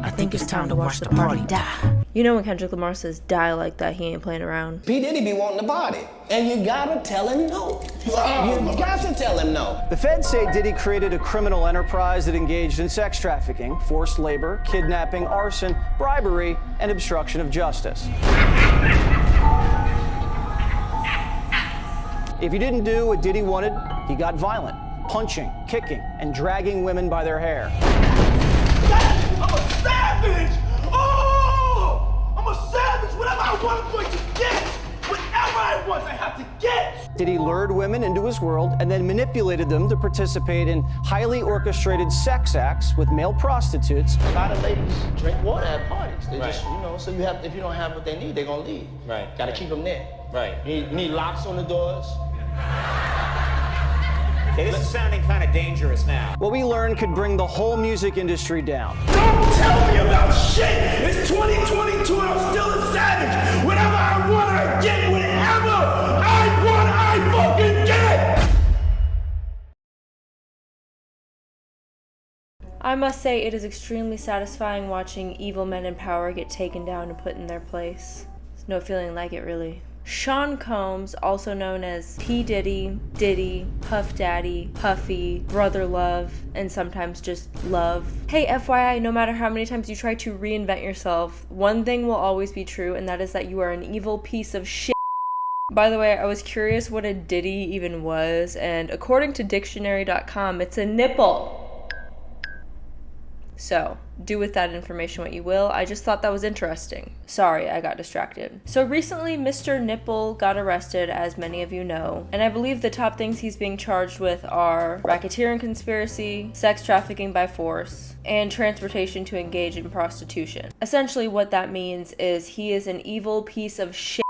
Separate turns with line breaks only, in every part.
I think it's time to watch the party die. You know when Kendrick Lamar says die like that, he ain't playing around.
P. Diddy be wanting to party, and you gotta tell him no. You got to tell him no.
The feds say Diddy created a criminal enterprise that engaged in sex trafficking, forced labor, kidnapping, arson, bribery, and obstruction of justice. If you didn't do what Diddy wanted, he got violent, punching, kicking, and dragging women by their hair.
I'm a savage! Oh! I'm a savage! Whatever I want, I'm going to get! Whatever I want, I have to get!
Diddy lured women into his world and then manipulated them to participate in highly orchestrated sex acts with male prostitutes.
A lot of ladies drink water at parties. They just, so you have, if you don't have what they need, they're gonna leave.
Right.
Gotta keep them there.
Right.
You need locks on the doors.
Okay, this is sounding kind of dangerous now.
What we learned could bring the whole music industry down.
Don't tell me about shit! It's 2022 and I'm still a savage! Whatever I want, I get! Whatever I want, I fucking get!
I must say it is extremely satisfying watching evil men in power get taken down and put in their place. There's no feeling like it, really. Sean Combs, also known as P. Diddy, Diddy, Puff Daddy, Puffy, Brother Love, and sometimes just Love. Hey, FYI, no matter how many times you try to reinvent yourself, one thing will always be true, and that is that you are an evil piece of shit. By the way, I was curious what a Diddy even was, and according to dictionary.com, it's a nipple. So, do with that information what you will. I just thought that was interesting. Sorry, I got distracted. So recently, Mr. Nipple got arrested, as many of you know, and I believe the top things he's being charged with are racketeering conspiracy, sex trafficking by force, and transportation to engage in prostitution. Essentially, what that means is he is an evil piece of shit.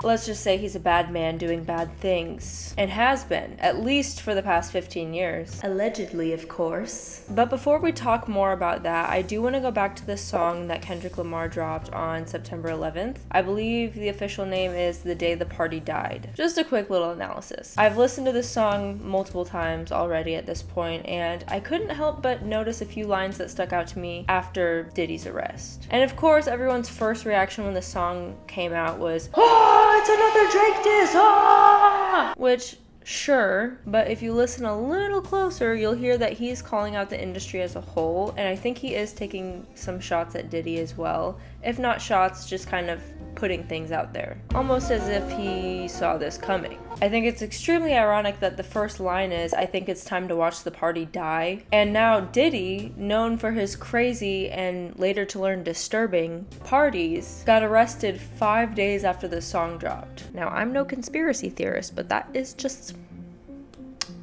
Let's just say he's a bad man doing bad things, and has been, at least for the past 15 years. Allegedly, of course. But before we talk more about that, I do want to go back to the song that Kendrick Lamar dropped on September 11th. I believe the official name is The Day the Party Died. Just a quick little analysis. I've listened to this song multiple times already at this point, and I couldn't help but notice a few lines that stuck out to me after Diddy's arrest. And of course, everyone's first reaction when the song came out was, "Oh, it's another Drake diss!" Ah! Which, sure, but if you listen a little closer, you'll hear that he's calling out the industry as a whole, and I think he is taking some shots at Diddy as well. If not shots, just kind of putting things out there, almost as if he saw this coming. I think it's extremely ironic that the first line is, "I think it's time to watch the party die," and now Diddy, known for his crazy and later to learn disturbing parties, got arrested 5 days after the song dropped. Now, I'm no conspiracy theorist, but that is just,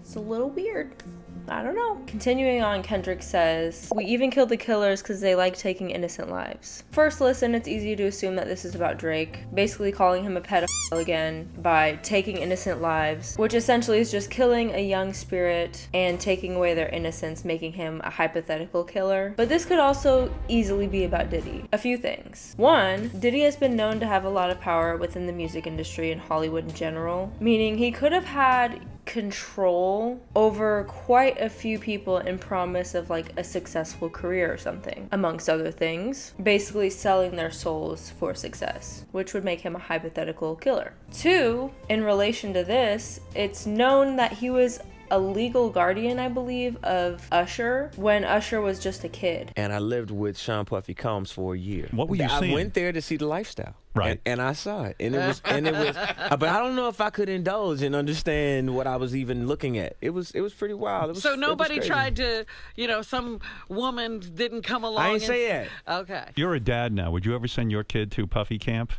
it's a little weird. I don't know. Continuing on, Kendrick says, "We even killed the killers because they like taking innocent lives." First listen, it's easy to assume that this is about Drake, basically calling him a pedophile again by taking innocent lives, which essentially is just killing a young spirit and taking away their innocence, making him a hypothetical killer. But this could also easily be about Diddy. A few things. One, Diddy has been known to have a lot of power within the music industry and Hollywood in general, meaning he could have had control over quite a few people in promise of like a successful career or something, amongst other things, basically selling their souls for success, which would make him a hypothetical killer. Two, in relation to this, it's known that he was a legal guardian, I believe, of Usher when Usher was just a kid.
And I lived with Sean Puffy Combs for a year.
What were you
I
seeing?
went there to see the lifestyle.
Right.
And I saw it. And it was but I don't know if I could indulge and understand what I was even looking at. It was pretty wild.
So nobody tried to, some woman didn't come along.
I ain't say that.
Okay.
You're a dad now. Would you ever send your kid to Puffy camp?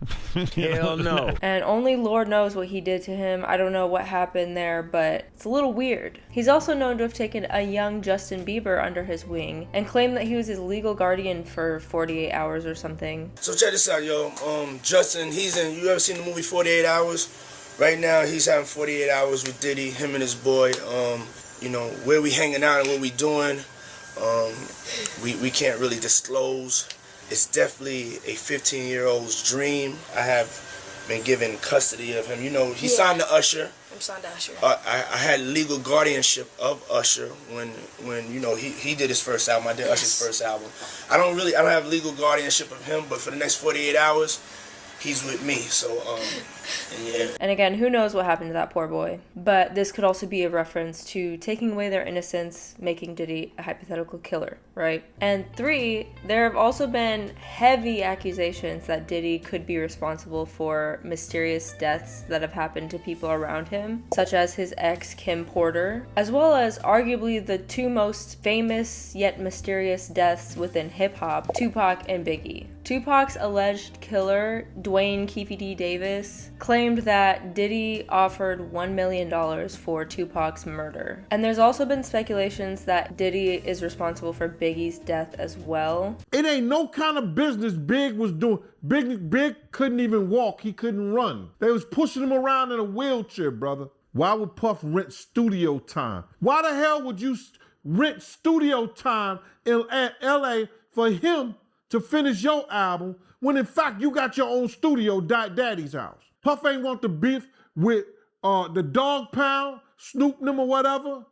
Hell no.
And only Lord knows what he did to him. I don't know what happened there, but it's a little weird. He's also known to have taken a young Justin Bieber under his wing and claimed that he was his legal guardian for 48 hours or something.
So check this out, yo. Justin, you ever seen the movie 48 Hours? Right now, he's having 48 hours with Diddy, him and his boy. Where we hanging out and what we doing, we can't really disclose. It's definitely a 15-year-old's dream. I have been given custody of him. He signed to Usher,
I'm signed to Usher.
I had legal guardianship of Usher when you know he did his first album. I did Usher's first album. I don't have legal guardianship of him, but for the next 48 hours, he's with me. So yeah.
And again, who knows what happened to that poor boy. But this could also be a reference to taking away their innocence, making Diddy a hypothetical killer, right? And 3, there have also been heavy accusations that Diddy could be responsible for mysterious deaths that have happened to people around him, such as his ex, Kim Porter, as well as arguably the 2 most famous yet mysterious deaths within hip-hop, Tupac and Biggie. Tupac's alleged killer, Dwayne Keefe D. Davis, claimed that Diddy offered $1 million for Tupac's murder. And there's also been speculations that Diddy is responsible for Biggie's death as well.
It ain't no kind of business Big was doing. Big couldn't even walk. He couldn't run. They was pushing him around in a wheelchair, brother. Why would Puff rent studio time? Why the hell would you rent studio time in LA for him to finish your album when in fact you got your own studio, Daddy's house? Puff ain't want the beef with the Dog Pound, Snoop them or whatever.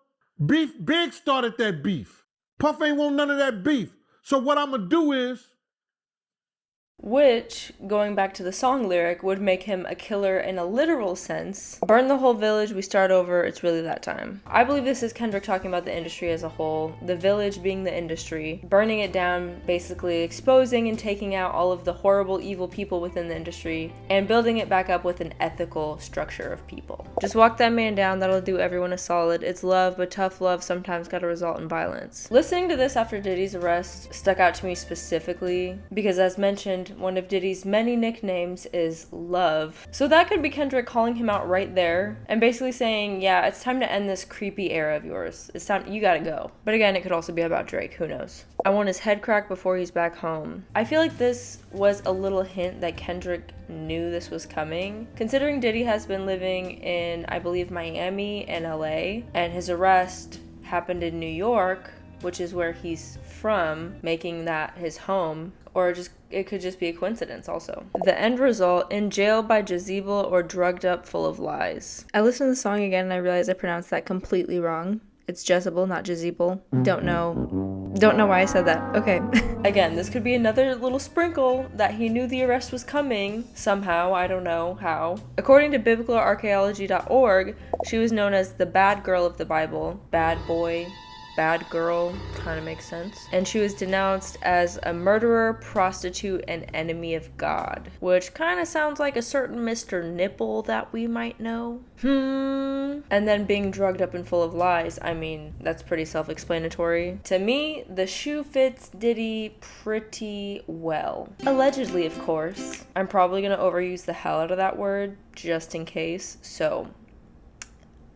Big started that beef. Puff ain't want none of that beef. So what I'm gonna do is,
which, going back to the song lyric, would make him a killer in a literal sense. Burn the whole village, we start over, it's really that time. I believe this is Kendrick talking about the industry as a whole, the village being the industry, burning it down, basically exposing and taking out all of the horrible, evil people within the industry, and building it back up with an ethical structure of people. Just walk that man down, that'll do everyone a solid. It's love, but tough love sometimes gotta result in violence. Listening to this after Diddy's arrest stuck out to me specifically, because as mentioned, one of Diddy's many nicknames is Love. So that could be Kendrick calling him out right there and basically saying, yeah, it's time to end this creepy era of yours. It's time, you gotta go. But again, it could also be about Drake, who knows. I want his head cracked before he's back home. I feel like this was a little hint that Kendrick knew this was coming, considering Diddy has been living in, I believe, Miami and LA, and his arrest happened in New York, which is where he's from, making that his home. Or it could just be a coincidence also. The end result, in jail by Jezebel or drugged up full of lies. I listened to the song again and I realized I pronounced that completely wrong. It's Jezebel, not Jezebel. Don't know why I said that. Okay. Again, this could be another little sprinkle that he knew the arrest was coming somehow. I don't know how. According to biblicalarchaeology.org, she was known as the bad girl of the Bible. Bad boy, bad girl, kind of makes sense. And she was denounced as a murderer, prostitute, and enemy of God, which kind of sounds like a certain Mr. Nipple that we might know. And then being drugged up and full of lies, I mean, that's pretty self-explanatory. To me, the shoe fits Diddy pretty well. Allegedly, of course. I'm probably gonna overuse the hell out of that word just in case, so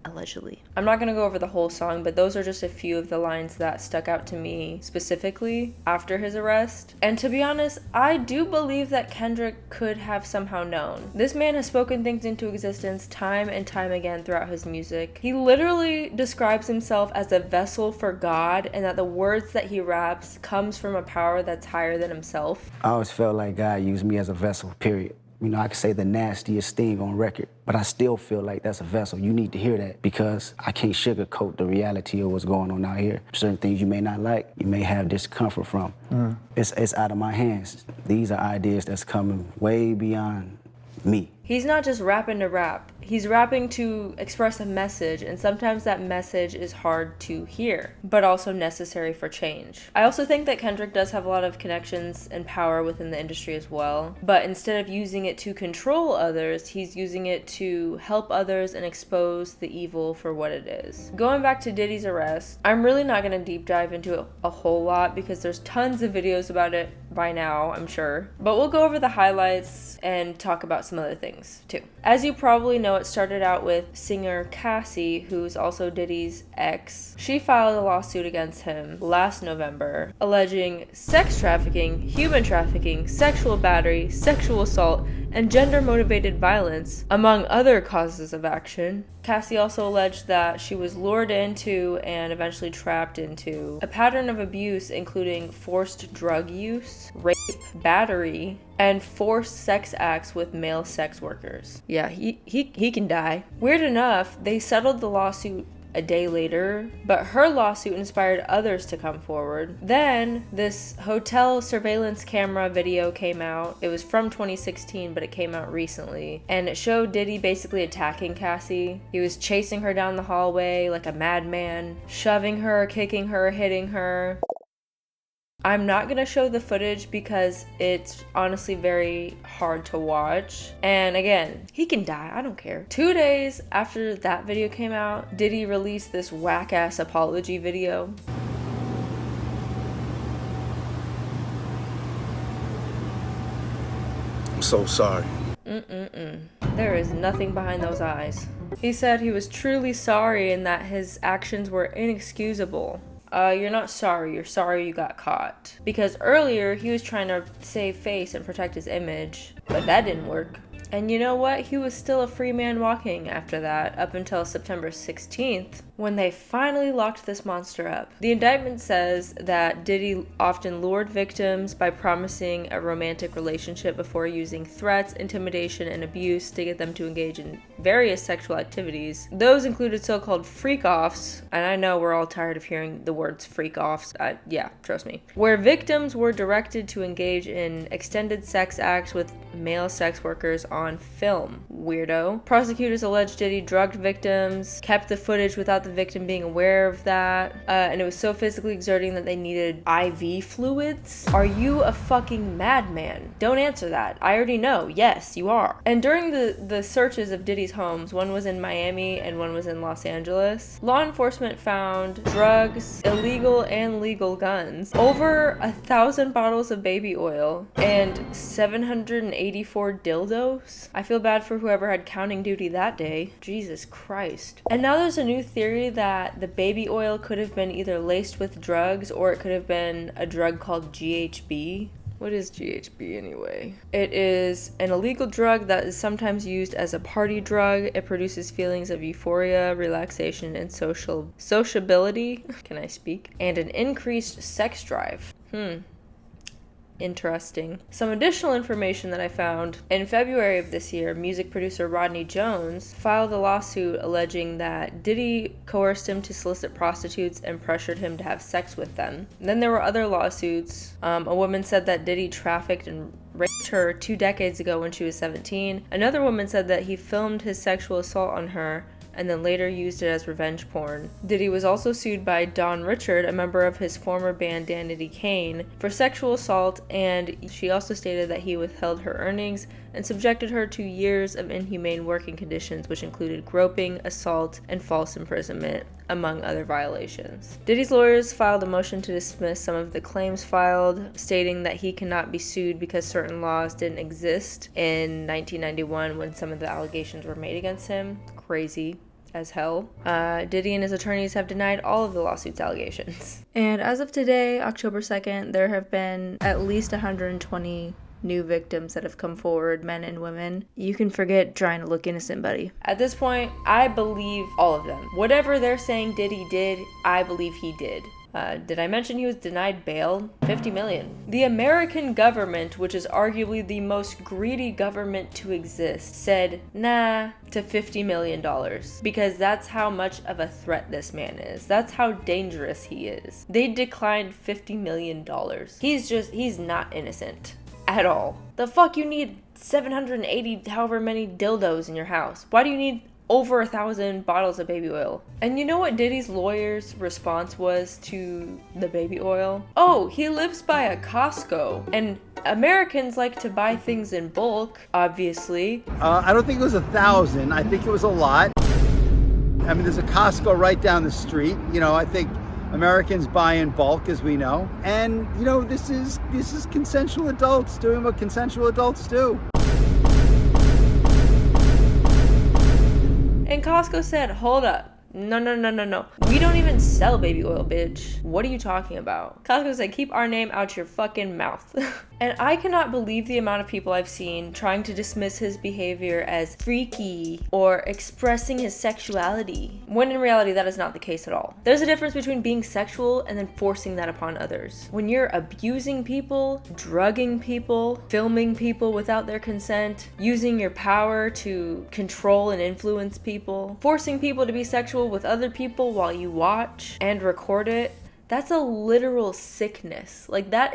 allegedly. I'm not gonna go over the whole song, but those are just a few of the lines that stuck out to me specifically after his arrest. And to be honest, I do believe that Kendrick could have somehow known. This man has spoken things into existence time and time again throughout his music. He literally describes himself as a vessel for God, and that the words that he raps comes from a power that's higher than himself.
I always felt like God used me as a vessel, period. You know, I could say the nastiest thing on record, but I still feel like that's a vessel. You need to hear that because I can't sugarcoat the reality of what's going on out here. Certain things you may not like, you may have discomfort from. It's out of my hands. These are ideas that's coming way beyond me.
He's not just rapping to rap. He's rapping to express a message, and sometimes that message is hard to hear, but also necessary for change. I also think that Kendrick does have a lot of connections and power within the industry as well, but instead of using it to control others, he's using it to help others and expose the evil for what it is. Going back to Diddy's arrest, I'm really not going to deep dive into it a whole lot because there's tons of videos about it by now, I'm sure, but we'll go over the highlights and talk about some other things too. As you probably know, it started out with singer Cassie, who's also Diddy's ex. She filed a lawsuit against him last November, alleging sex trafficking, human trafficking, sexual battery, sexual assault, and gender-motivated violence, among other causes of action. Cassie also alleged that she was lured into and eventually trapped into a pattern of abuse, including forced drug use, rape, battery, and forced sex acts with male sex workers. Yeah, he can die. Weird enough, they settled the lawsuit a day later, but her lawsuit inspired others to come forward. Then this hotel surveillance camera video came out. It was from 2016, but it came out recently, and it showed Diddy basically attacking Cassie. He was chasing her down the hallway like a madman, shoving her, kicking her, hitting her. I'm not gonna show the footage because it's honestly very hard to watch. And again, he can die, I don't care. 2 days after that video came out, Diddy released this whack-ass apology video.
I'm so sorry.
There is nothing behind those eyes. He said he was truly sorry and that his actions were inexcusable. You're not sorry, you're sorry you got caught. Because earlier, he was trying to save face and protect his image, but that didn't work. And you know what? He was still a free man walking after that, up until September 16th, when they finally locked this monster up. The indictment says that Diddy often lured victims by promising a romantic relationship before using threats, intimidation, and abuse to get them to engage in various sexual activities. Those included so-called freak-offs, and I know we're all tired of hearing the words freak-offs, yeah, trust me, where victims were directed to engage in extended sex acts with male sex workers on film. Weirdo. Prosecutors alleged Diddy drugged victims, kept the footage without the victim being aware of that, and it was so physically exerting that they needed IV fluids. Are you a fucking madman? Don't answer that. I already know. Yes, you are. And during the searches of Diddy's homes, one was in Miami and one was in Los Angeles, law enforcement found drugs, illegal and legal guns, over 1,000 bottles of baby oil, and 784 dildos. I feel bad for whoever had counting duty that day. Jesus Christ. And now there's a new theory that the baby oil could have been either laced with drugs or it could have been a drug called GHB. What is GHB anyway? It is an illegal drug that is sometimes used as a party drug. It produces feelings of euphoria, relaxation, and sociability. Can I speak? And an increased sex drive. Interesting. Some additional information that I found. In February of this year, music producer Rodney Jones filed a lawsuit alleging that Diddy coerced him to solicit prostitutes and pressured him to have sex with them. And then there were other lawsuits. A woman said that Diddy trafficked and raped her 2 decades ago when she was 17. Another woman said that he filmed his sexual assault on her and then later used it as revenge porn. Diddy was also sued by Don Richard, a member of his former band Danity Kane, for sexual assault, and she also stated that he withheld her earnings and subjected her to years of inhumane working conditions, which included groping, assault, and false imprisonment, among other violations. Diddy's lawyers filed a motion to dismiss some of the claims filed, stating that he cannot be sued because certain laws didn't exist in 1991 when some of the allegations were made against him. Crazy as hell. Diddy and his attorneys have denied all of the lawsuit's allegations. And as of today, October 2nd, there have been at least 120 new victims that have come forward, men and women. You can forget trying to look innocent, buddy. At this point, I believe all of them. Whatever they're saying Diddy did, I believe he did. Did I mention he was denied bail? $50 million. The American government, which is arguably the most greedy government to exist, said nah to $50 million because that's how much of a threat this man is. That's how dangerous he is. They declined $50 million. He's not innocent at all. The fuck you need 780 however many dildos in your house? Why do you need over 1,000 bottles of baby oil? And you know what Diddy's lawyer's response was to the baby oil? Oh, he lives by a Costco, and Americans like to buy things in bulk, obviously.
I don't think it was 1,000. I think it was a lot. I mean, there's a Costco right down the street. You know, I think Americans buy in bulk, as we know. And, you know, this is consensual adults doing what consensual adults do. And
Costco said, hold up. No. We don't even sell baby oil, bitch. What are you talking about? Costco said, keep our name out your fucking mouth. And I cannot believe the amount of people I've seen trying to dismiss his behavior as freaky or expressing his sexuality, when in reality that is not the case at all. There's a difference between being sexual and then forcing that upon others. When you're abusing people, drugging people, filming people without their consent, using your power to control and influence people, forcing people to be sexual with other people while you watch and record it, that's a literal sickness. Like that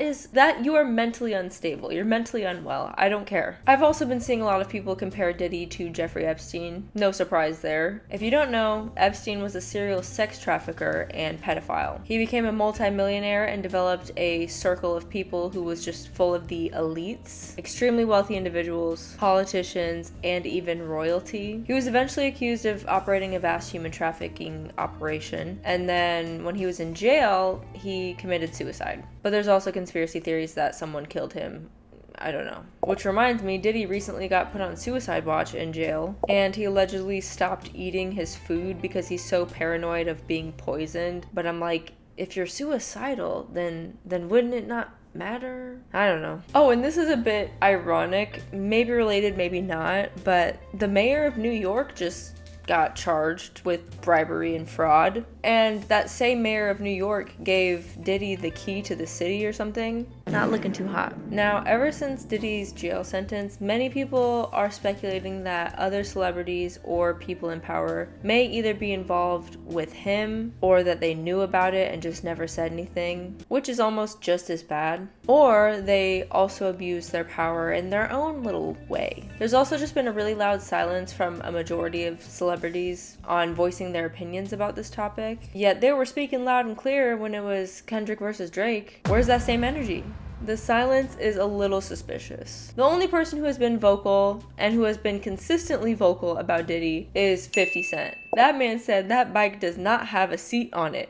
you are mentally unstable. You're mentally unwell. I don't care. I've also been seeing a lot of people compare Diddy to Jeffrey Epstein. No surprise there. If you don't know, Epstein was a serial sex trafficker and pedophile. He became a multimillionaire and developed a circle of people who was just full of the elites, extremely wealthy individuals, politicians, and even royalty. He was eventually accused of operating a vast human trafficking operation, and then when he was in jail, he committed suicide. But there's also conspiracy theories that someone killed him. I don't know. Which reminds me, Diddy recently got put on suicide watch in jail, and he allegedly stopped eating his food because he's so paranoid of being poisoned. But I'm like, if you're suicidal, then wouldn't it not matter? I don't know. Oh, and this is a bit ironic, maybe related, maybe not, but the mayor of New York just got charged with bribery and fraud, and that same mayor of New York gave Diddy the key to the city or something. Not looking too hot. Now, ever since Diddy's jail sentence, many people are speculating that other celebrities or people in power may either be involved with him, or that they knew about it and just never said anything, which is almost just as bad, or they also abuse their power in their own little way. There's also just been a really loud silence from a majority of celebrities on voicing their opinions about this topic, yet they were speaking loud and clear when it was Kendrick versus Drake. Where's that same energy? The silence is a little suspicious. The only person who has been vocal and who has been consistently vocal about Diddy is 50 Cent. That man said that bike does not have a seat on it.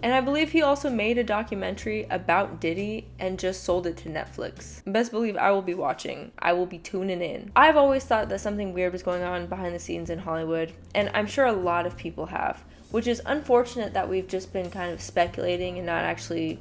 And I believe he also made a documentary about Diddy and just sold it to Netflix. Best believe I will be watching. I will be tuning in. I've always thought that something weird was going on behind the scenes in Hollywood, and I'm sure a lot of people have, which is unfortunate that we've just been kind of speculating and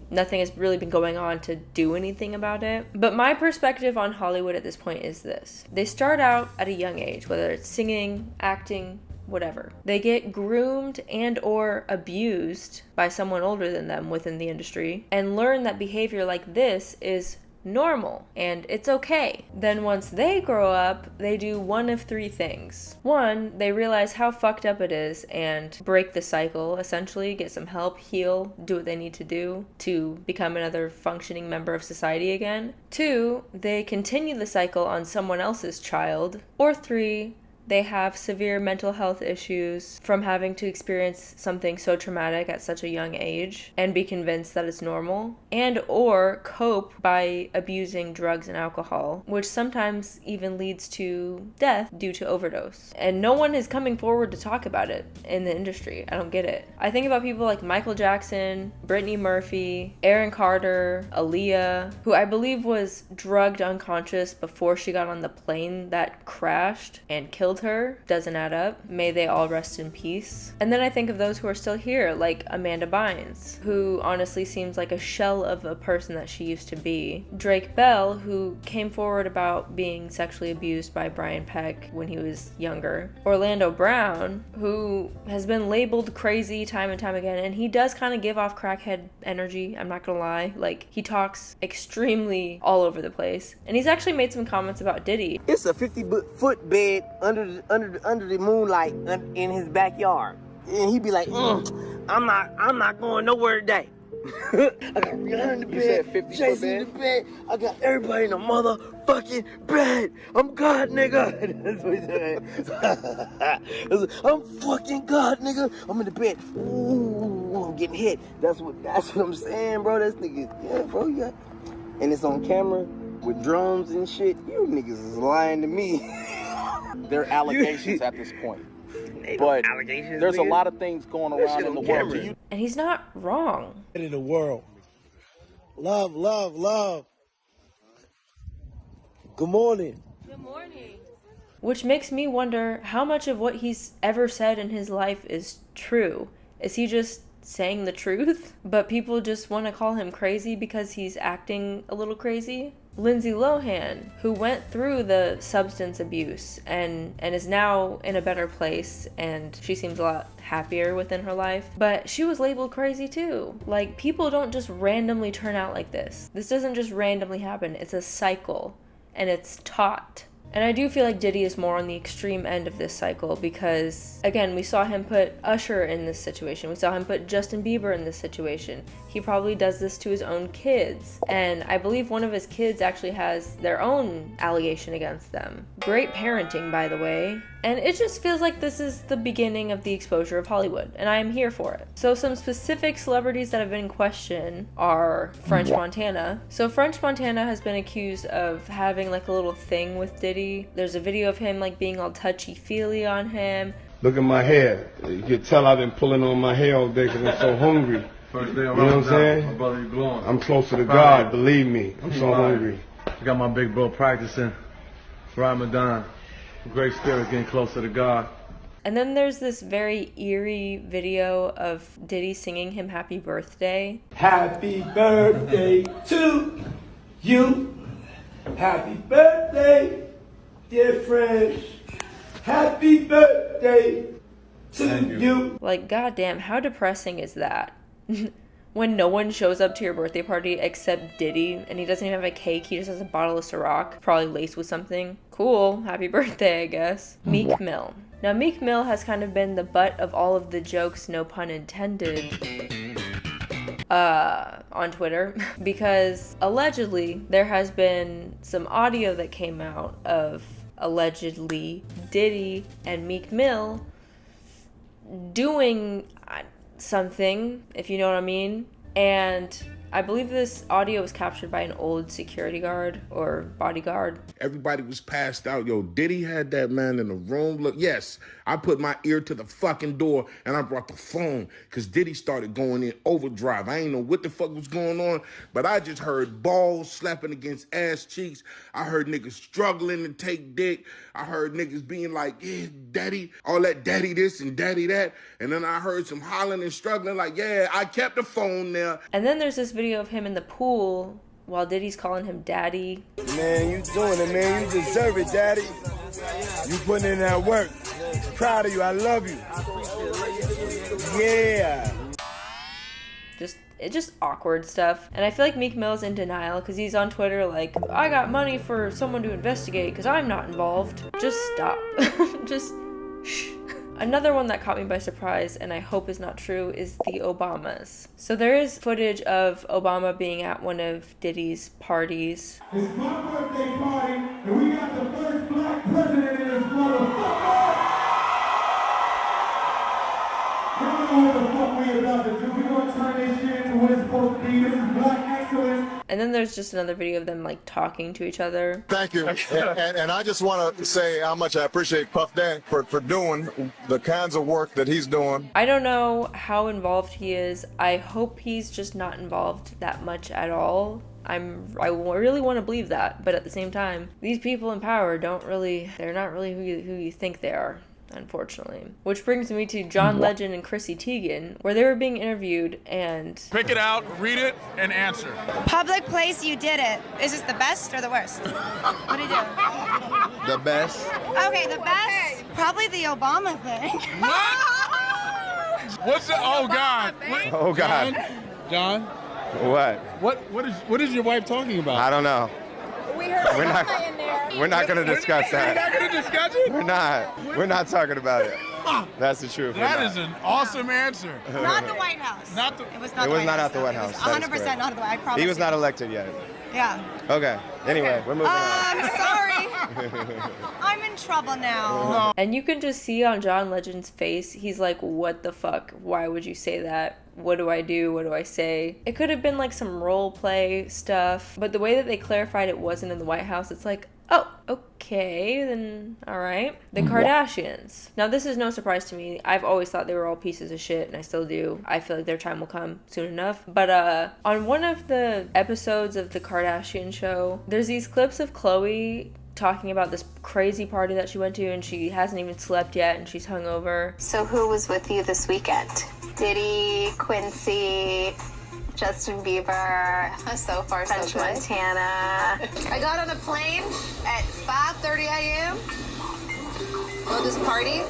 nothing has really been going on to do anything about it. But my perspective on Hollywood at this point is this. They start out at a young age, whether it's singing, acting, whatever. They get groomed and or abused by someone older than them within the industry and learn that behavior like this is normal and it's okay. Then once they grow up, they do one of three things. One, they realize how fucked up it is and break the cycle, essentially get some help, heal, do what they need to do to become another functioning member of society again. Two, they continue the cycle on someone else's child. Or three, they have severe mental health issues from having to experience something so traumatic at such a young age and be convinced that it's normal, and or cope by abusing drugs and alcohol, which sometimes even leads to death due to overdose. And no one is coming forward to talk about it in the industry. I don't get it. I think about people like Michael Jackson, Brittany Murphy, Aaron Carter, Aaliyah, who I believe was drugged unconscious before she got on the plane that crashed and killed her. Doesn't add up. May they all rest in peace. And then I think of those who are still here, like Amanda Bynes, who honestly seems like a shell of a person that she used to be. Drake Bell, who came forward about being sexually abused by Brian Peck when he was younger. Orlando Brown, who has been labeled crazy time and time again, and he does kind of give off crackhead energy, I'm not gonna lie. Like, he talks extremely all over the place. And he's actually made some comments about Diddy.
It's a 50-foot bed under the moonlight in his backyard, and he'd be like, I'm not going nowhere today. I got Rihanna in the bed, Jay-Z in the bed, I got everybody in the motherfucking bed. I'm God, nigga. That's what he said. I'm fucking God, nigga. I'm in the bed. Ooh, I'm getting hit. That's what I'm saying, bro. That's nigga. Yeah, bro. Yeah. And it's on camera with drones and shit. You niggas is lying to me.
They're allegations at this point. But there's a lot of things going around in the world.
And he's not wrong.
In the world. Love, love, love. Good morning.
Good morning. Which makes me wonder how much of what he's ever said in his life is true. Is he just saying the truth? But people just want to call him crazy because he's acting a little crazy? Lindsay Lohan, who went through the substance abuse and is now in a better place, and she seems a lot happier within her life, but she was labeled crazy too. Like, people don't just randomly turn out like this. This doesn't just randomly happen. It's a cycle, and it's taught. And I do feel like Diddy is more on the extreme end of this cycle because, again, we saw him put Usher in this situation. We saw him put Justin Bieber in this situation. He probably does this to his own kids. And I believe one of his kids actually has their own allegation against them. Great parenting, by the way. And it just feels like this is the beginning of the exposure of Hollywood, and I am here for it. So some specific celebrities that have been in question are French Montana. So French Montana has been accused of having like a little thing with Diddy. There's a video of him like being all touchy-feely on him.
Look at my hair. You can tell I've been pulling on my hair all day because I'm so hungry.
First day
you know what I'm saying?
My brother, you glowing.
I'm closer to God, believe me. I'm so hungry.
I got my big bro practicing for Ramadan. Great spirit, getting closer to God.
And then there's this very eerie video of Diddy singing him happy birthday.
Happy birthday to you. Happy birthday, dear friends. Happy birthday to you.
Like, goddamn, how depressing is that? When no one shows up to your birthday party except Diddy, and he doesn't even have a cake, he just has a bottle of Ciroc, probably laced with something. Cool, happy birthday, I guess. Meek Mill. Now, Meek Mill has kind of been the butt of all of the jokes, no pun intended, on Twitter, because allegedly there has been some audio that came out of allegedly Diddy and Meek Mill doing something, if you know what I mean. And I believe this audio was captured by an old security guard or bodyguard.
Everybody was passed out. Yo, Diddy had that man in the room. Look, yes, I put my ear to the fucking door and I brought the phone because Diddy started going in overdrive. I ain't know what the fuck was going on, but I just heard balls slapping against ass cheeks. I heard niggas struggling to take dick. I heard niggas being like, yeah, daddy, all that daddy this and daddy that. And then I heard some hollering and struggling like, yeah, I kept the phone there.
And then there's this video of him in the pool while Diddy's calling him daddy.
Man, you doing it, man. You deserve it, daddy. You putting in that work. Proud of you. I love you. Yeah.
It's just awkward stuff. And I feel like Meek Mill's in denial because he's on Twitter like, I got money for someone to investigate because I'm not involved. Just stop. Just shh. Another one that caught me by surprise, and I hope is not true, is the Obamas. So there is footage of Obama being at one of Diddy's parties.
It's my birthday party, and we got the first black president in this motherfucker! Y'all know what the fuck we about to do. We gonna turn this shit into what it's supposed to be. This is black excellence.
And then there's just another video of them like talking to each other.
Thank you. And I just want to say how much I appreciate Puff Daddy for doing the kinds of work that he's doing.
I don't know how involved he is. I hope he's just not involved that much at all. I really want to believe that, but at the same time, these people in power they're not really who you think they are. Unfortunately. Which brings me to John Legend and Chrissy Teigen, where they were being interviewed and...
Pick it out, read it, and answer.
Public place, you did it. Is this the best or the worst? What did you do?
The best.
Okay, the best? Probably the Obama thing.
What's the... Oh, God.
Oh, God.
John?
What?
What is your wife talking about?
I don't know.
We heard
We're not going to discuss that.
We're not going to discuss it?
We're not talking about it. That's the truth.
That is an awesome answer.
Not the White House.
It
was
not at the White House.
100% not at the White House. I promise.
He was not elected yet.
Yeah.
Okay. Anyway, we're moving on.
I'm sorry. I'm in trouble now.
And you can just see on John Legend's face, he's like, what the fuck? Why would you say that? What do I do? What do I say? It could have been like some role play stuff, but the way that they clarified it wasn't in the White House, it's like, oh, okay, then all right. The Kardashians. Now, this is no surprise to me. I've always thought they were all pieces of shit, and I still do. I feel like their time will come soon enough. But on one of the episodes of the Kardashian show, there's these clips of Khloe talking about this crazy party that she went to and she hasn't even slept yet and she's hungover.
So who was with you this weekend? Diddy, Quincy, Justin Bieber, so far French so Montana. I got on a plane at 5:30 a.m. Go to this party.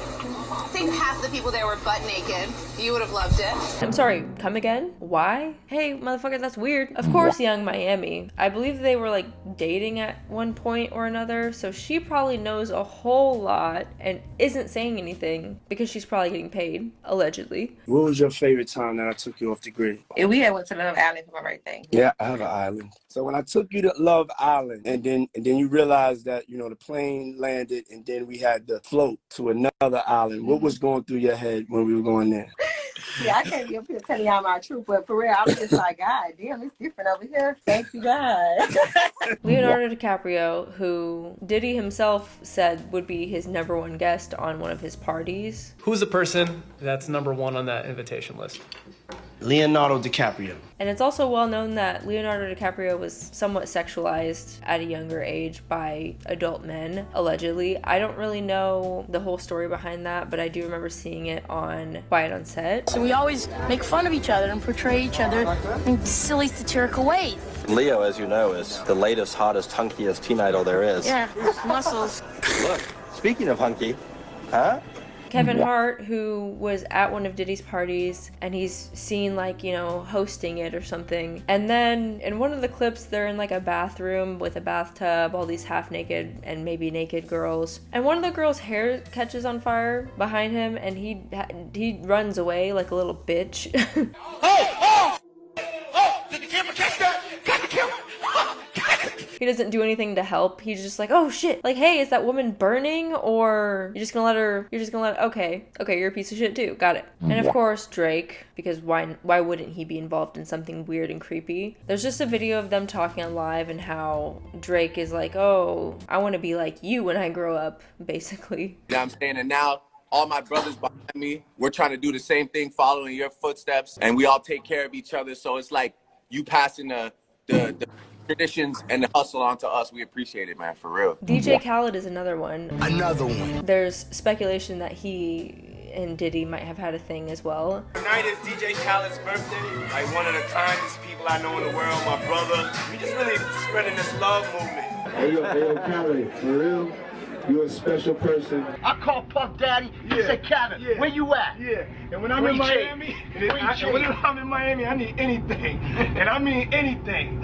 I think half the people there were butt naked. You would have loved it.
I'm sorry, come again? Why? Hey, motherfucker, that's weird. Of course, Young Miami. I believe they were like dating at one point or another, so she probably knows a whole lot and isn't saying anything because she's probably getting paid, allegedly.
What was your favorite time that I took you off the grid?
We had went to Love Island for my birthday.
Yeah, I have an island. So when I took you to Love Island, and then you realized that, you know, the plane landed and then we had to float to another island. What was going through your head when we were going there?
Yeah, I can't be up here telling y'all my truth, but for real, I was just like, God damn, it's different over here. Thank you, God.
Leonardo DiCaprio, who Diddy himself said would be his #1 guest on one of his parties.
Who's the person that's #1 on that invitation list?
Leonardo DiCaprio.
And it's also well known that Leonardo DiCaprio was somewhat sexualized at a younger age by adult men, allegedly. I don't really know the whole story behind that, but I do remember seeing it on Quiet on Set.
So we always make fun of each other and portray each other in silly, satirical ways.
Leo, as you know, is the latest, hottest, hunkiest teen idol there is.
Yeah, muscles.
Look, speaking of hunky, huh?
Kevin Hart, who was at one of Diddy's parties, and he's seen, like, you know, hosting it or something. And then in one of the clips, they're in like a bathroom with a bathtub, all these half naked and maybe naked girls. And one of the girls' hair catches on fire behind him, and he runs away like a little bitch.
Did the camera catch that? Got the camera.
He doesn't do anything to help. He's just like, oh shit. Like, hey, is that woman burning? Or you're just gonna let her, okay, you're a piece of shit too. Got it. And of course, Drake, because why wouldn't he be involved in something weird and creepy? There's just a video of them talking on live and how Drake is like, oh, I want to be like you when I grow up, basically.
You know what I'm saying? And now all my brothers behind me, we're trying to do the same thing, following your footsteps, and we all take care of each other. So it's like you passing the traditions and the hustle onto us. We appreciate it, man, for real.
DJ Khaled is another one.
Another one.
There's speculation that he and Diddy might have had a thing as well.
Tonight is DJ Khaled's birthday. Like one of the kindest people I know in the world, my brother. We just really spreading this love movement.
Hey yo, Kylie, for real? You're a special person.
I call Puff Daddy and say, Kevin, where you at?
Yeah, and when I'm in Miami, I need anything. And I mean anything.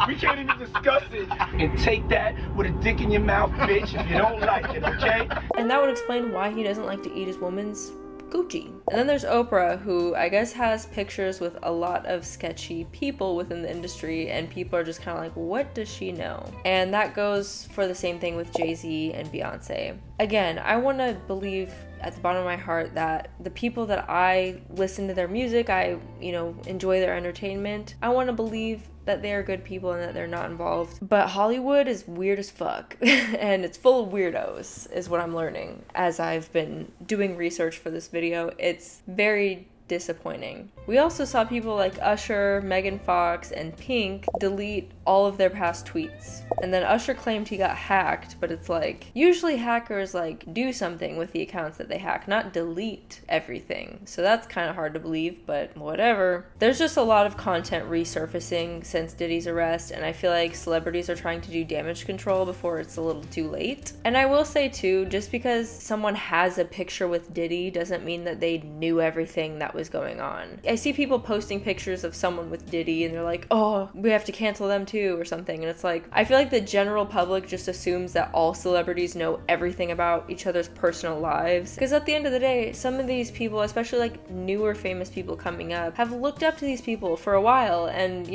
We can't even discuss it. And take that with a dick in your mouth, bitch, if you don't like it, okay?
And that would explain why he doesn't like to eat his woman's Gucci. And then there's Oprah, who I guess has pictures with a lot of sketchy people within the industry, and people are just kind of like, what does she know? And that goes for the same thing with Jay-Z and Beyonce. Again, I want to believe at the bottom of my heart that the people that I listen to their music, I, enjoy their entertainment, I want to believe that they are good people and that they're not involved. But Hollywood is weird as fuck and it's full of weirdos is what I'm learning as I've been doing research for this video. It's very disappointing. We also saw people like Usher, Megan Fox, and Pink delete all of their past tweets. And then Usher claimed he got hacked, but it's like, usually hackers do something with the accounts that they hack, not delete everything. So that's kind of hard to believe, but whatever. There's just a lot of content resurfacing since Diddy's arrest, and I feel like celebrities are trying to do damage control before it's a little too late. And I will say too, just because someone has a picture with Diddy doesn't mean that they knew everything that was going on. I see people posting pictures of someone with Diddy and they're like, oh, we have to cancel them too or something. And it's like, I feel like the general public just assumes that all celebrities know everything about each other's personal lives. Because at the end of the day, some of these people, especially newer famous people coming up, have looked up to these people for a while. And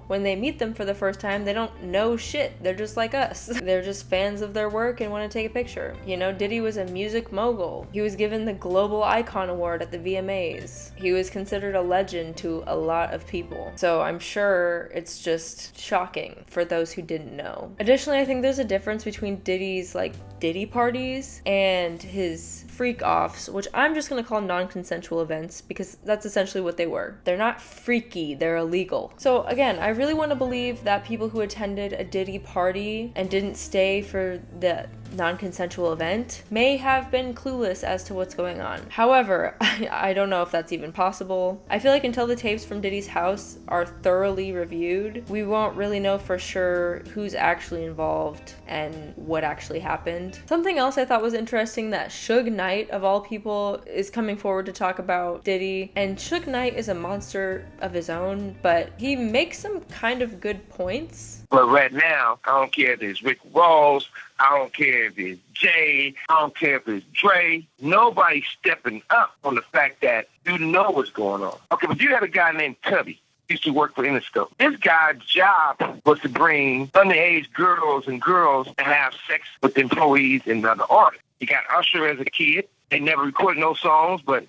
when they meet them for the first time, they don't know shit. They're just like us. They're just fans of their work and want to take a picture. Diddy was a music mogul. He was given the Global Icon Award at the VMAs. He was considered a legend to a lot of people. So I'm sure it's just shocking for those who didn't know. Additionally, I think there's a difference between Diddy's Diddy parties and his freak offs, which I'm just gonna call non-consensual events because that's essentially what they were. They're not freaky, they're illegal. So again, I really want to believe that people who attended a Diddy party and didn't stay for the non-consensual event may have been clueless as to what's going on. However, I don't know if that's even possible. I feel like until the tapes from Diddy's house are thoroughly reviewed, we won't really know for sure who's actually involved and what actually happened. Something else I thought was interesting, that Suge Knight, of all people, is coming forward to talk about Diddy. And Suge Knight is a monster of his own, but he makes some kind of good points.
But right now, I don't care if it's Rick Ross, I don't care if it's Jay, I don't care if it's Dre. Nobody's stepping up on the fact that you know what's going on. Okay, but you had a guy named Tubby. Used to work for Interscope. This guy's job was to bring underage girls and have sex with employees and other artists. He got Usher as a kid. They never recorded no songs, but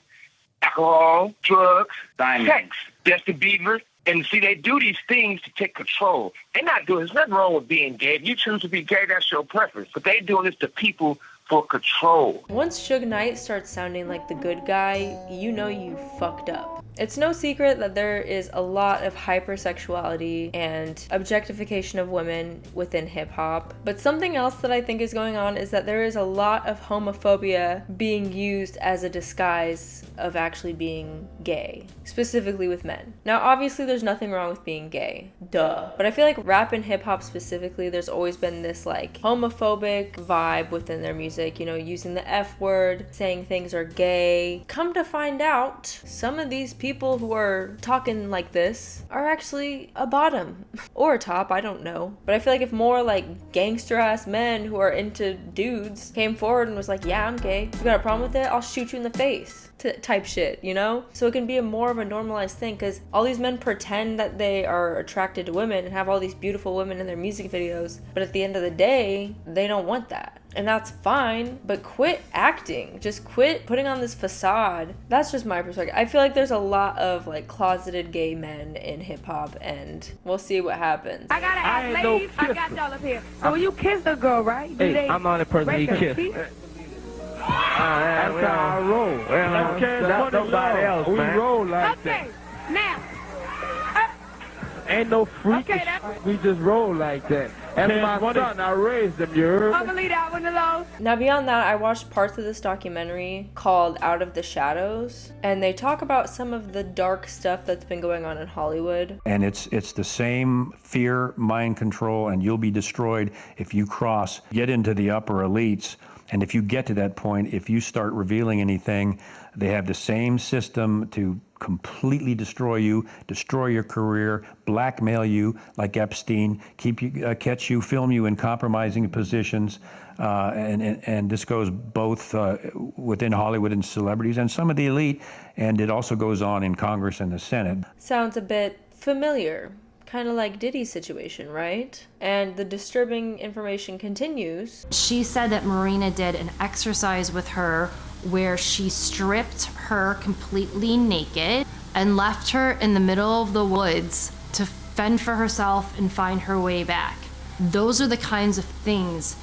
alcohol, drugs, sex. Justin Bieber. And see, they do these things to take control. They're not doing, there's nothing wrong with being gay. If you choose to be gay, that's your preference. But they doing this to people for control.
Once Suge Knight starts sounding like the good guy, you know you fucked up. It's no secret that there is a lot of hypersexuality and objectification of women within hip-hop. But something else that I think is going on is that there is a lot of homophobia being used as a disguise of actually being gay, specifically with men. Now, obviously, there's nothing wrong with being gay. Duh. But I feel like rap and hip-hop specifically, there's always been this like homophobic vibe within their music, you know, using the F word, saying things are gay. Come to find out, some of these people who are talking like this are actually a bottom or a top, I don't know. But I feel like if more like gangster ass men who are into dudes came forward and was like, yeah, I'm gay, you got a problem with it? I'll shoot you in the face. Type shit, you know? So it can be a more of a normalized thing, because all these men pretend that they are attracted to women and have all these beautiful women in their music videos, but at the end of the day, they don't want that. And that's fine, but quit acting. Just quit putting on this facade. That's just my perspective. I feel like there's a lot of like closeted gay men in hip hop, and we'll see what happens.
I gotta ask, ladies, I got y'all up here. So when you kiss a girl, right?
Hey, I'm not the person he kissed. That's how I roll. That's nobody else, man. We roll like that.
Now.
Ain't no freak. We just roll like that. That's my son. I raised him, you heard?
I believe that one alone.
Now, beyond that, I watched parts of this documentary called Out of the Shadows, and they talk about some of the dark stuff that's been going on in Hollywood.
And it's the same fear, mind control, and you'll be destroyed if you get into the upper elites. And if you get to that point, if you start revealing anything, they have the same system to completely destroy you, destroy your career, blackmail you like Epstein, catch you, film you in compromising positions. And this goes both within Hollywood and celebrities and some of the elite, and it also goes on in Congress and the Senate.
Sounds a bit familiar. Kind of like Diddy's situation, right? And the disturbing information continues.
She said that Marina did an exercise with her where she stripped her completely naked and left her in the middle of the woods to fend for herself and find her way back. Those are the kinds of things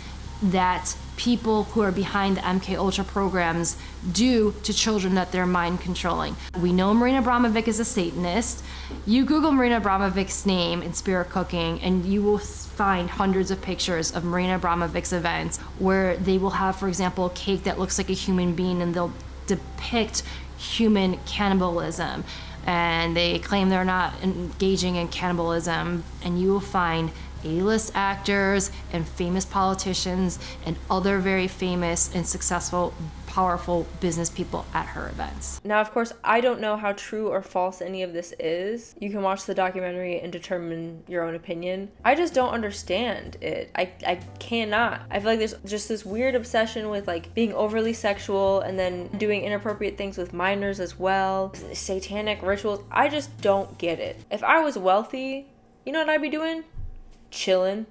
that people who are behind the MK Ultra programs do to children that they're mind controlling. We know Marina Abramovic is a Satanist. You Google Marina Abramovic's name in spirit cooking and you will find hundreds of pictures of Marina Abramovic's events where they will have, for example, a cake that looks like a human being and they'll depict human cannibalism. And they claim they're not engaging in cannibalism, and you will find A-list actors and famous politicians and other very famous and successful, powerful business people at her events.
Now, of course, I don't know how true or false any of this is. You can watch the documentary and determine your own opinion. I just don't understand it. I cannot. I feel like there's just this weird obsession with like being overly sexual and then doing inappropriate things with minors as well. Satanic rituals. I just don't get it. If I was wealthy, you know what I'd be doing? Chilling.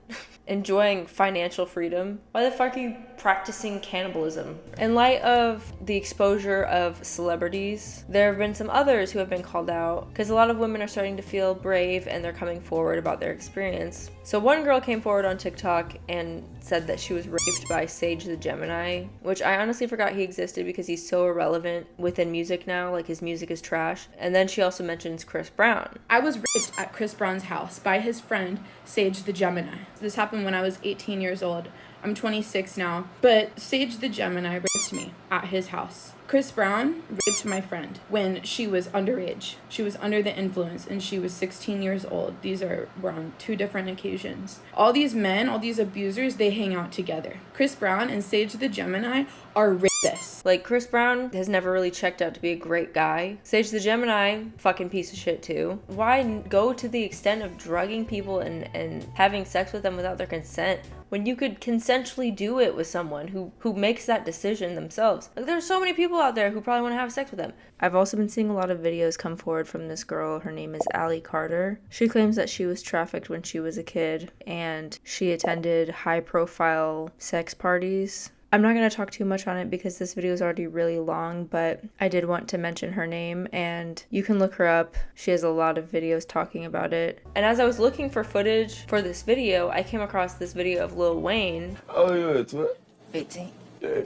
enjoying financial freedom. Why the fuck are you practicing cannibalism? In light of the exposure of celebrities, there have been some others who have been called out because a lot of women are starting to feel brave and they're coming forward about their experience. So one girl came forward on TikTok and said that she was raped by Sage the Gemini, which I honestly forgot he existed because he's so irrelevant within music now, like his music is trash. And then she also mentions Chris Brown.
I was raped at Chris Brown's house by his friend Sage the Gemini. This happened when I was 18 years old. I'm 26 now, but Sage the Gemini raped me at his house. Chris Brown raped my friend when she was underage. She was under the influence and she was 16 years old. Were on 2 different occasions. All these men, all these abusers, they hang out together. Chris Brown and Sage the Gemini are rapists.
Like, Chris Brown has never really checked out to be a great guy. Sage the Gemini, fucking piece of shit too. Why go to the extent of drugging people and having sex with them without their consent when you could consensually do it with someone who makes that decision themselves? Like, there's so many people out there who probably want to have sex with them. I've also been seeing a lot of videos come forward from this girl. Her name is Allie Carter. She claims that she was trafficked when she was a kid and she attended high-profile sex parties. I'm not going to talk too much on it because this video is already really long, but I did want to mention her name and you can look her up. She has a lot of videos talking about it. And as I was looking for footage for this video, I came across this video of Lil Wayne.
Oh, yeah, it's what?
15.
Yeah,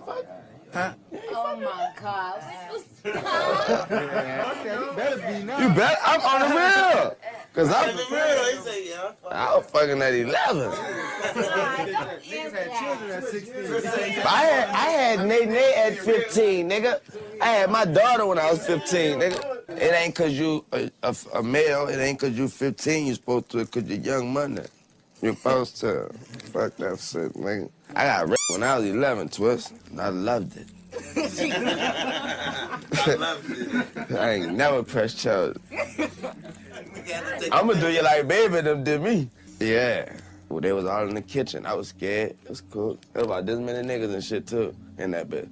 Huh? Oh my God.
you bet I'm on the real. Cause I'm I was fucking at 11. I had Nate at 15, nigga. I had my daughter when I was 15, nigga. It ain't cause you a male, it ain't cause you 15, you supposed to, cause you're young money. You're supposed to. Fuck that shit, nigga. I got raped when I was 11, Twist. And I loved it. I ain't never pressed charges. I'ma do you like baby them did me. Yeah. Well, they was all in the kitchen. I was scared. It was cool. There was about this many niggas and shit too in that bit.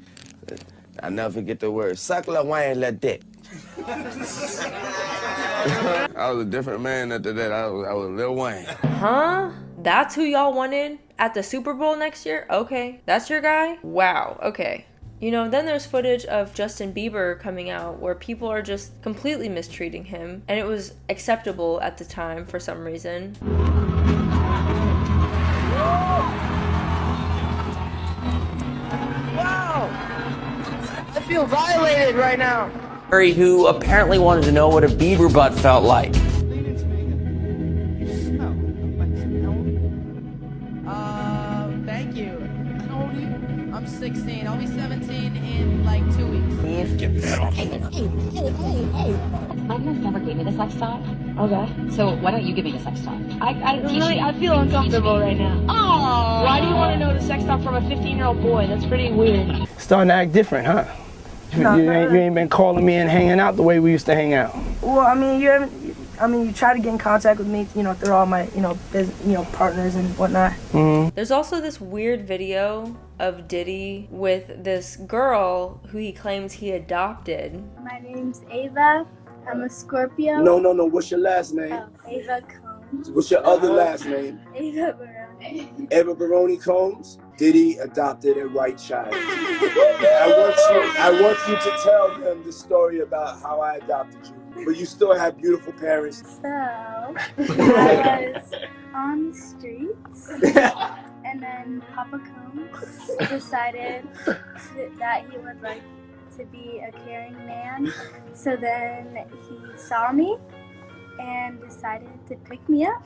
I never forget the word. Suck la wine la dick. I was a different man after that. I was Lil Wayne.
Huh? That's who y'all wanted at the Super Bowl next year? Okay. That's your guy? Wow. Okay. You know, then there's footage of Justin Bieber coming out where people are just completely mistreating him, and it was acceptable at the time for some reason.
Wow! I feel violated right now.
Who apparently wanted to know what a Bieber butt felt like.
Thank you. How old are you? I'm 16. I'll be 17 in like 2 weeks.
Get that off.
Hey. Magnus never gave me the sex talk. Okay. So why don't you give me the sex talk? I feel uncomfortable right now. Oh. Why do you want to know the sex talk from a 15-year-old boy? That's pretty weird.
Starting to act different, huh? You ain't been calling me and hanging out the way we used to hang out.
Well, I mean, you try to get in contact with me, through all my, partners and whatnot.
Mm-hmm.
There's also this weird video of Diddy with this girl who he claims he adopted.
My name's Ava. I'm a Scorpio.
No. What's your last name?
Ava Combs.
What's your other last name?
Ava Baroni.
Eva Baroni Combs. Diddy adopted a white child. I want you to tell them the story about how I adopted you. But you still have beautiful parents.
So, I was on the streets, and then Papa Combs decided that he would like to be a caring man. So then he saw me and decided to pick me up.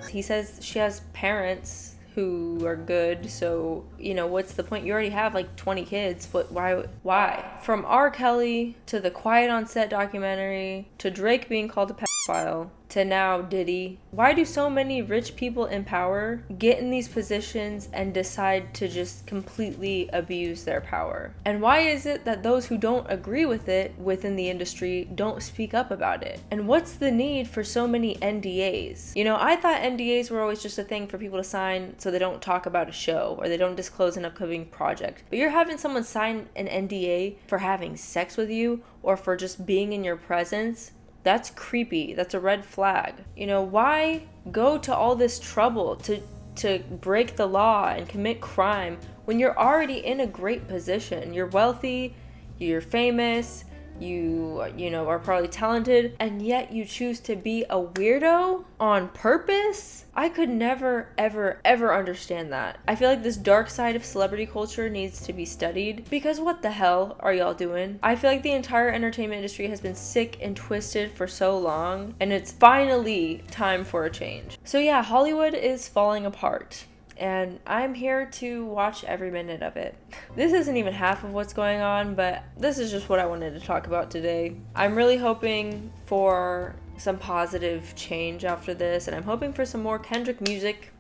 He says she has parents who are good, so what's the point? You already have like 20 kids. Why? From R. Kelly to the Quiet on Set documentary to Drake being called a pedophile to now Diddy. Why do so many rich people in power get in these positions and decide to just completely abuse their power? And why is it that those who don't agree with it within the industry don't speak up about it? And what's the need for so many NDAs? I thought NDAs were always just a thing for people to sign so they don't talk about a show or they don't disclose an upcoming project. But you're having someone sign an NDA for having sex with you or for just being in your presence. That's creepy. That's a red flag. Why go to all this trouble to to break the law and commit crime when you're already in a great position? You're wealthy, you're famous, you know, are probably talented, and yet you choose to be a weirdo on purpose? I could never, ever, ever understand that. I feel like this dark side of celebrity culture needs to be studied, because what the hell are y'all doing? I feel like the entire entertainment industry has been sick and twisted for so long, and it's finally time for a change. So yeah, Hollywood is falling apart, and I'm here to watch every minute of it. This isn't even half of what's going on, but this is just what I wanted to talk about today. I'm really hoping for some positive change after this, and I'm hoping for some more Kendrick music,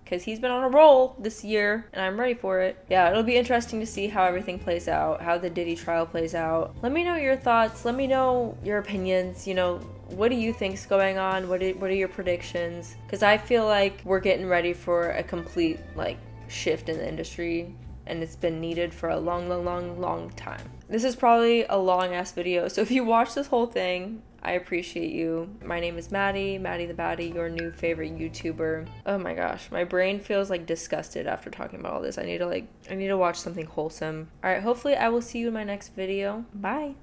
because he's been on a roll this year, and I'm ready for it. Yeah, it'll be interesting to see how everything plays out, how the Diddy trial plays out. Let me know your thoughts, let me know your opinions, you know, what do you think's going on? What are your predictions? Because I feel like we're getting ready for a complete like shift in the industry, and it's been needed for a long time. This is probably a long ass video, so if you watch this whole thing, I appreciate you. My name is Maddie the Baddie, your new favorite YouTuber. Oh my gosh, my brain feels like disgusted after talking about all this. I need to watch something wholesome. All right, hopefully I will see you in my next video. Bye.